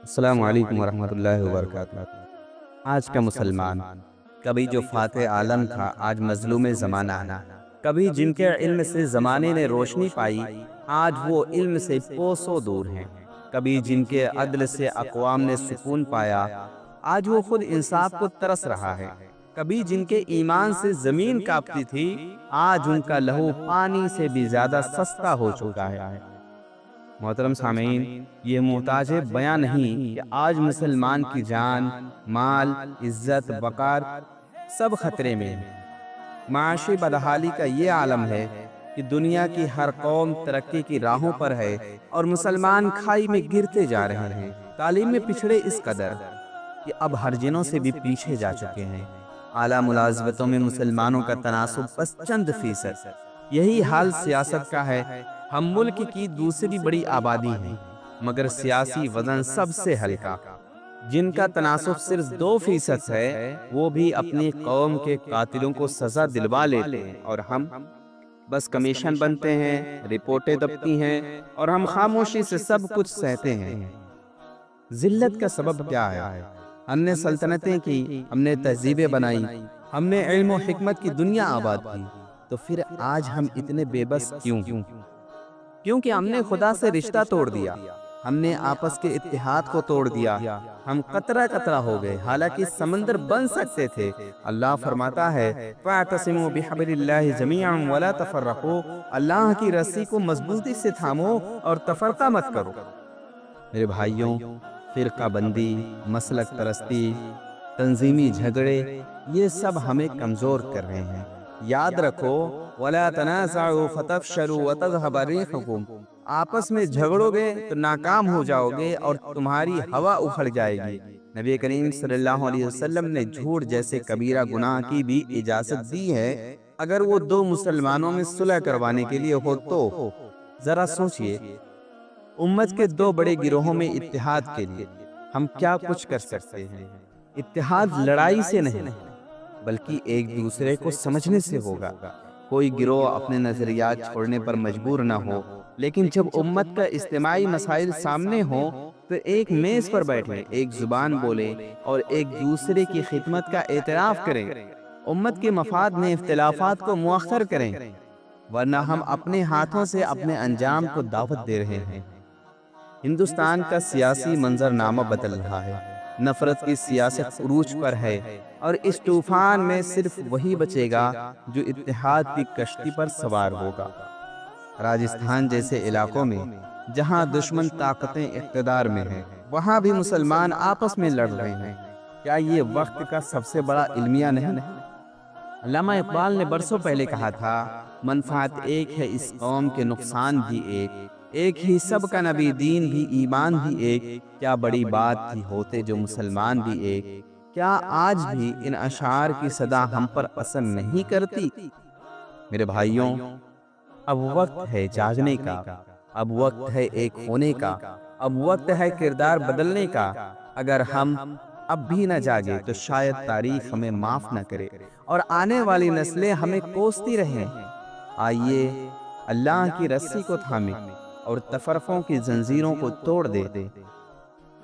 السلام علیکم ورحمۃ اللہ وبرکاتہ۔ آج کا مسلمان کبھی جو فاتح عالم تھا، آج مظلوم زمانہ ہے۔ کبھی جن کے علم سے زمانے نے روشنی پائی، آج وہ علم سے کوسوں دور ہیں۔ کبھی جن کے عدل سے اقوام نے سکون پایا، آج وہ خود انصاف کو ترس رہا ہے۔ کبھی جن کے ایمان سے زمین کانپتی تھی، آج ان کا لہو پانی سے بھی زیادہ سستا ہو چکا ہے۔ محترم سامعین، یہ محتاج بیان نہیں کہ آج مسلمان کی جان، مال، عزت، وقار سب خطرے میں ہے۔ معاشی بدحالی کا یہ عالم ہے کہ دنیا کی ہر قوم ترقی کی راہوں پر ہے اور مسلمان کھائی میں گرتے جا رہے ہیں۔ تعلیم میں پچھڑے اس قدر کہ اب ہر جنوں سے بھی پیچھے جا چکے ہیں۔ اعلیٰ ملازمتوں میں مسلمانوں کا تناسب بس چند فیصد۔ یہی حال سیاست کا ہے۔ ہم ملک کی دوسری بڑی آبادی ہیں، مگر سیاسی وزن سب سے ہلکا۔ جن کا تناسب صرف 2% ہے، وہ بھی اپنی قوم کے قاتلوں کو سزا دلوا لیتے ہیں، اور ہم بس کمیشن بنتے ہیں، رپورٹیں دبتی ہیں، اور ہم خاموشی سے سب کچھ سہتے ہیں۔ ذلت کا سبب کیا ہے؟ ہم نے سلطنتیں کی، ہم نے تہذیبیں بنائی، ہم نے علم و حکمت کی دنیا آباد کی، تو پھر آج ہم اتنے بے بس کیوں؟ کیونکہ ہم نے خدا سے رشتہ توڑ دیا، ہم نے آپس کے اتحاد کو توڑ دیا، ہم قطرہ قطرہ ہو گئے، حالانکہ سمندر بن سکتے تھے۔ اللہ فرماتا ہے فَاعْتَصِمُوا بِحَبْلِ اللَّهِ جَمِيعًا وَلَا تَفَرَّقُوا، اللہ کی رسی کو مضبوطی سے تھامو اور تفرقہ مت کرو۔ میرے بھائیوں، فرقہ بندی، مسلک پرستی، تنظیمی جھگڑے، یہ سب ہمیں کمزور کر رہے ہیں۔ یاد رکھو وَلَا تَنَازَعُوا فَتَفْشَلُوا وَتَذْهَبَ رِيحُكُمْ، آپس میں جھگڑو گے تو ناکام ہو جاؤ گے اور تمہاری ہوا اکھڑ جائے گی۔ نبی کریم صلی اللہ علیہ وسلم نے جھوٹ جیسے کبیرہ گناہ کی بھی اجازت دی ہے، اگر وہ دو مسلمانوں میں صلح کروانے کے لیے ہو تو۔ ذرا سوچئے، امت کے دو بڑے گروہوں میں اتحاد کے لیے ہم کیا کچھ کر سکتے ہیں؟ اتحاد لڑائی سے نہیں، بلکہ ایک دوسرے کو سمجھنے سے ہوگا۔ کوئی گروہ اپنے نظریات چھوڑنے پر مجبور نہ ہو، لیکن جب امت کا اجتماعی مسائل سامنے ہوں تو ایک میز پر بیٹھیں، ایک زبان بولیں اور ایک دوسرے کی خدمت کا اعتراف کریں۔ امت کے مفاد میں اختلافات کو مؤخر کریں، ورنہ ہم اپنے ہاتھوں سے اپنے انجام کو دعوت دے رہے ہیں۔ ہندوستان کا سیاسی منظرنامہ بدل رہا ہے، نفرت کی سیاست عروج پر ہے، اور اس طوفان میں صرف وہی بچے گا جو اتحاد کی کشتی پر سوار ہوگا۔ راجستھان جیسے علاقوں میں جہاں دشمن طاقتیں اقتدار میں ہیں، وہاں بھی مسلمان آپس میں لڑ رہے ہیں۔ کیا یہ وقت کا سب سے بڑا المیہ نہیں؟ علامہ اقبال نے برسوں پہلے کہا تھا، منفعت ایک ہے اس قوم کے نقصان بھی ایک ہی سب کا نبی، دین بھی ایمان بھی ایک، کیا بڑی بات تھی ہوتے جو مسلمان بھی ایک۔ کیا آج بھی ان اشعار کی صدا ہم پر اثر نہیں کرتی؟ میرے بھائیوں، اب وقت ہے جاگنے کا، اب وقت ہے ایک ہونے کا، اب وقت ہے کردار بدلنے کا۔ اگر ہم اب بھی نہ جاگے تو شاید تاریخ ہمیں معاف نہ کرے اور آنے والی نسلیں ہمیں کوستی رہیں۔ آئیے اللہ کی رسی کو تھامیں اور تفرقوں کی زنجیروں کو توڑ دے۔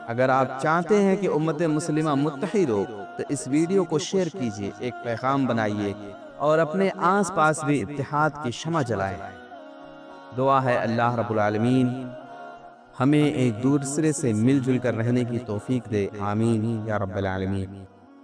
اگر آپ چاہتے ہیں کہ امت مسلمہ متحد ہو تو اس ویڈیو کو شیئر کیجئے، ایک پیغام بنائیے اور اپنے آس پاس بھی اتحاد کی شمع جلائیں۔ دعا ہے اللہ رب العالمین ہمیں ایک دوسرے سے مل جل کر رہنے کی توفیق دے، آمین یا رب العالمین۔